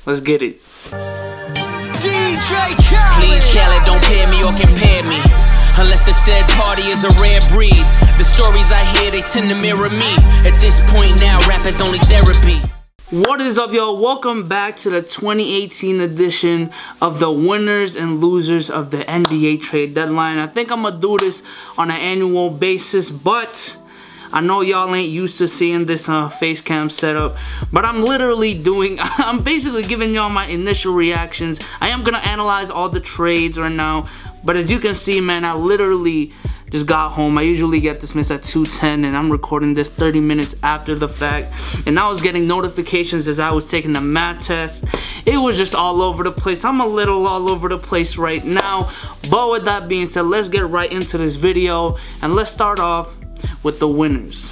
Let's get it. DJ Khaled. Please, Khaled, don't pair me or compare me. Unless the said party is a rare breed. The stories I hear, they tend to mirror me. At this point now, rap is only therapy. What is up, y'all? Welcome back to the 2018 edition of the winners and losers of the NBA trade deadline. I think I'm gonna do this on an annual basis, but I know y'all ain't used to seeing this face cam setup, but I'm basically giving y'all my initial reactions. I am gonna analyze all the trades right now, but as you can see, man, I literally just got home. I usually get dismissed at 2:10, and I'm recording this 30 minutes after the fact. And I was getting notifications as I was taking the math test. It was just all over the place. I'm a little all over the place right now. But with that being said, let's get right into this video, and let's start off with the winners.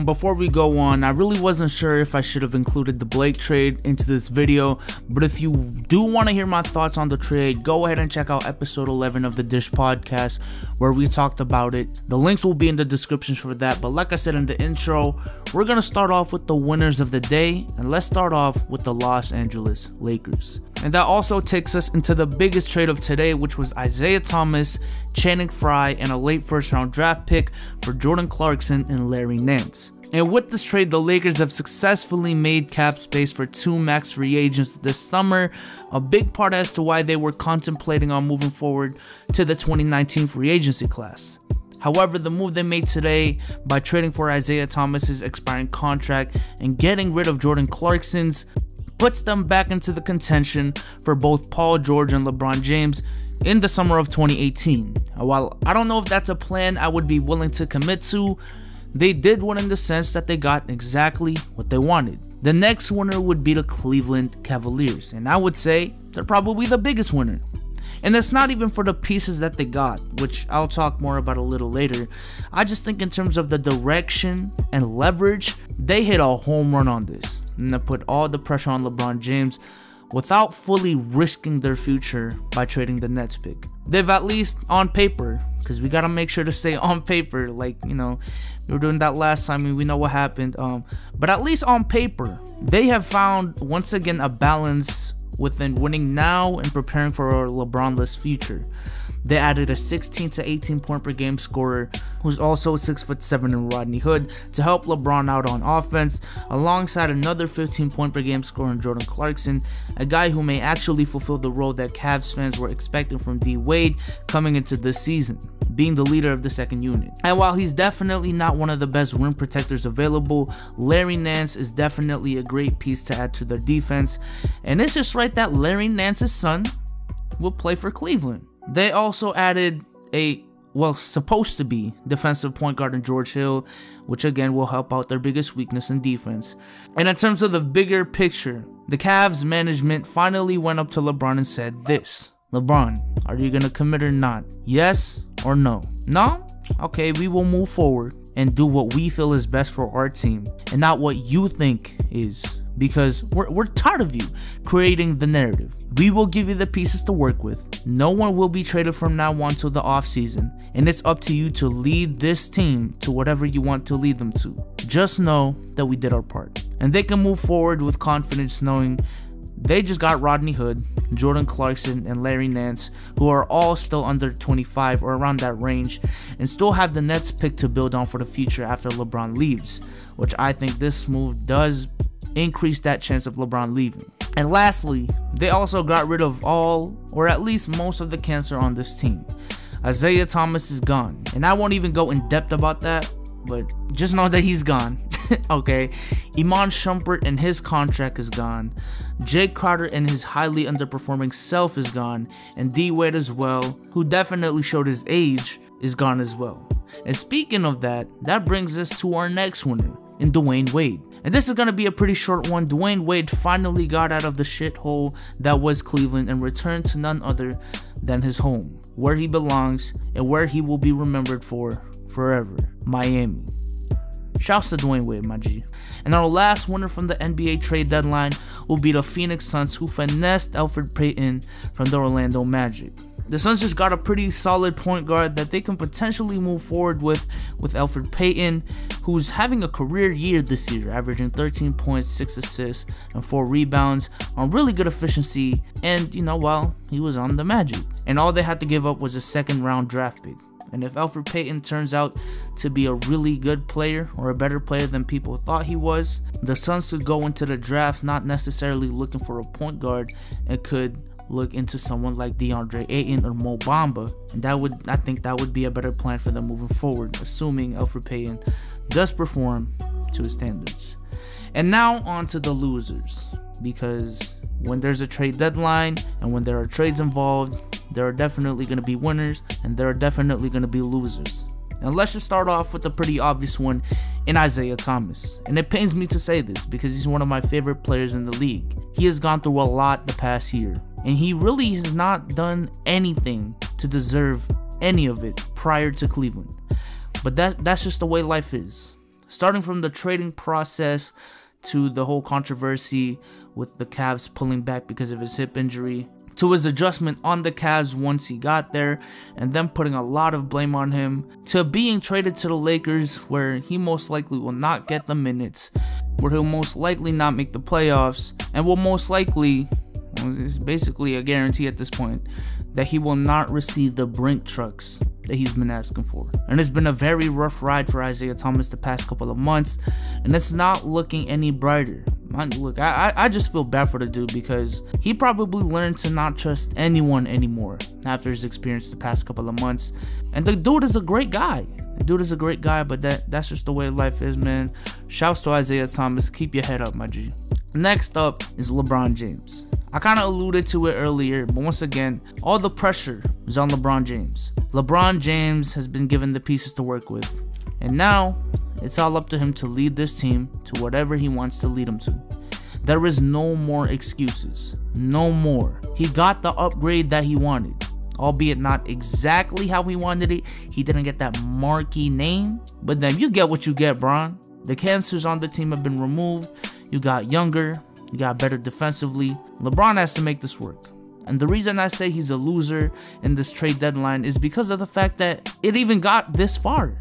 Before we go on, I really wasn't sure if I should have included the Blake trade into this video, but if you do want to hear my thoughts on the trade, go ahead and check out episode 11 of the Dish podcast where we talked about it. The links will be in the description for that, but like I said in the intro, we're going to start off with the winners of the day, and let's start off with the Los Angeles Lakers. And that also takes us into the biggest trade of today, which was Isaiah Thomas, Channing Frye, and a late first round draft pick for Jordan Clarkson and Larry Nance. And with this trade, the Lakers have successfully made cap space for 2 max free agents this summer, a big part as to why they were contemplating on moving forward to the 2019 free agency class. However, the move they made today by trading for Isaiah Thomas's expiring contract and getting rid of Jordan Clarkson's puts them back into the contention for both Paul George and LeBron James in the summer of 2018. While I don't know if that's a plan I would be willing to commit to, they did win in the sense that they got exactly what they wanted. The next winner would be the Cleveland Cavaliers, and I would say they're probably the biggest winner. And it's not even for the pieces that they got, which I'll talk more about a little later. I just think in terms of the direction and leverage, they hit a home run on this. And they put all the pressure on LeBron James without fully risking their future by trading the Nets pick. They've at least on paper, because we gotta make sure to say on paper, like, you know, we were doing that last time and we know what happened. But at least on paper, they have found once again a balance within winning now and preparing for a LeBron-less future. They added a 16 to 18 point per game scorer who's also 6'7" in Rodney Hood to help LeBron out on offense, alongside another 15 point per game scorer in Jordan Clarkson, a guy who may actually fulfill the role that Cavs fans were expecting from D Wade coming into this season, being the leader of the second unit. And while he's definitely not one of the best rim protectors available, Larry Nance is definitely a great piece to add to their defense, and it's just right that Larry Nance's son will play for Cleveland. They also added supposed to be defensive point guard in George Hill, which again will help out their biggest weakness in defense. And in terms of the bigger picture, the Cavs management finally went up to LeBron and said this: LeBron, are you gonna commit or not? Yes or no? No? Okay, we will move forward and do what we feel is best for our team and not what you think is, because we're tired of you creating the narrative. We will give you the pieces to work with. No one will be traded from now on till the offseason, and it's up to you to lead this team to whatever you want to lead them to. Just know that we did our part, and they can move forward with confidence knowing they just got Rodney Hood, Jordan Clarkson, and Larry Nance, who are all still under 25 or around that range, and still have the Nets pick to build on for the future after LeBron leaves, which I think this move does increase that chance of LeBron leaving. And lastly, they also got rid of all, or at least most, of the cancer on this team. Isaiah Thomas is gone, and I won't even go in depth about that, but just know that he's gone. Okay, Iman Shumpert and his contract is gone. Jake Crowder and his highly underperforming self is gone, and D Wade as well, who definitely showed his age, is gone as well. And speaking of that, that brings us to our next winner in Dwayne Wade. And this is going to be a pretty short one. Dwayne Wade finally got out of the shithole that was Cleveland and returned to none other than his home, where he belongs and where he will be remembered for forever: Miami. Shouts to Dwayne Wade, my G. And our last winner from the NBA trade deadline will be the Phoenix Suns, who finessed Elfrid Payton from the Orlando Magic. the Suns just got a pretty solid point guard that they can potentially move forward with Elfrid Payton, who's having a career year this year, averaging 13 points, 6 assists, and 4 rebounds on really good efficiency. And you know, while he was on the Magic, and all they had to give up was a second-round draft pick. And if Elfrid Payton turns out to be a really good player, or a better player than people thought he was, the Suns could go into the draft not necessarily looking for a point guard, and could look into someone like DeAndre Ayton or Mo Bamba, and I think that would be a better plan for them moving forward, assuming Elfrid Payton does perform to his standards. And now on to the losers, because when there's a trade deadline and when there are trades involved, there are definitely going to be winners and there are definitely going to be losers. And let's just start off with a pretty obvious one in Isaiah Thomas. And it pains me to say this because he's one of my favorite players in the league. He has gone through a lot the past year, and he really has not done anything to deserve any of it prior to Cleveland. But that's just the way life is. Starting from the trading process to the whole controversy with the Cavs pulling back because of his hip injury, to his adjustment on the Cavs once he got there and them putting a lot of blame on him, to being traded to the Lakers where he most likely will not get the minutes, where he'll most likely not make the playoffs, and will most likely, it's basically a guarantee at this point, that he will not receive the Brink trucks that he's been asking for. And it's been a very rough ride for Isaiah Thomas the past couple of months, and it's not looking any brighter. Look, I just feel bad for the dude because he probably learned to not trust anyone anymore after his experience the past couple of months. And the dude is a great guy. But that's just the way life is, man. Shouts to Isaiah Thomas. Keep your head up, my G. Next up is LeBron James. I kind of alluded to it earlier, but once again, all the pressure is on LeBron James. LeBron James has been given the pieces to work with, and now it's all up to him to lead this team to whatever he wants to lead them to. There is no more excuses. No more. He got the upgrade that he wanted, albeit not exactly how he wanted it. He didn't get that marquee name, but then you get what you get, Bron. The cancers on the team have been removed. You got younger. You got better defensively. LeBron has to make this work. And the reason I say he's a loser in this trade deadline is because of the fact that it even got this far.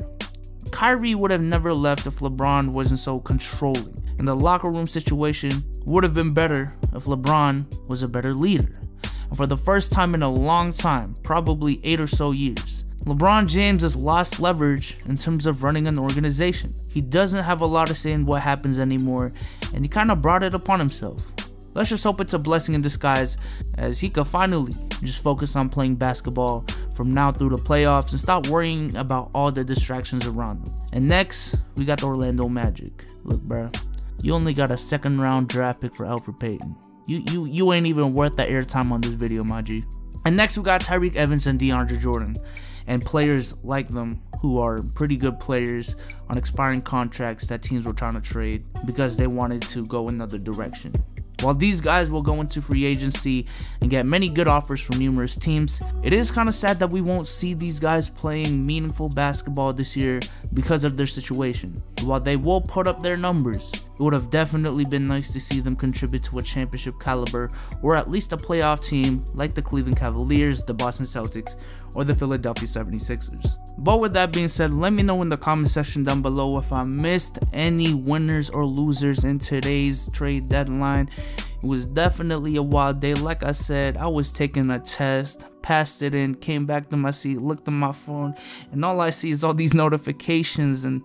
Kyrie would have never left if LeBron wasn't so controlling. And the locker room situation would have been better if LeBron was a better leader. And for the first time in a long time, probably 8 or so years, LeBron James has lost leverage in terms of running an organization. He doesn't have a lot to say in what happens anymore, and he kind of brought it upon himself. Let's just hope it's a blessing in disguise, as he could finally just focus on playing basketball from now through the playoffs and stop worrying about all the distractions around him. And next, we got the Orlando Magic. Look, bro, you only got a second-round draft pick for Elfrid Payton. You ain't even worth the airtime on this video, my G. And next, we got Tyreke Evans and DeAndre Jordan, and players like them who are pretty good players on expiring contracts that teams were trying to trade because they wanted to go another direction. While these guys will go into free agency and get many good offers from numerous teams, it is kind of sad that we won't see these guys playing meaningful basketball this year because of their situation. While they will put up their numbers, it would have definitely been nice to see them contribute to a championship caliber or at least a playoff team like the Cleveland Cavaliers, the Boston Celtics, or the Philadelphia 76ers. But with that being said, let me know in the comment section down below if I missed any winners or losers in today's trade deadline. It was definitely a wild day. Like I said, I was taking a test, passed it in, came back to my seat, looked at my phone, and all I see is all these notifications, and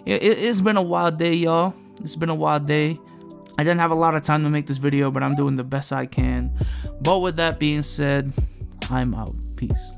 it's been a wild day, y'all. It's been a wild day. I didn't have a lot of time to make this video, but I'm doing the best I can. But with that being said, I'm out. Peace.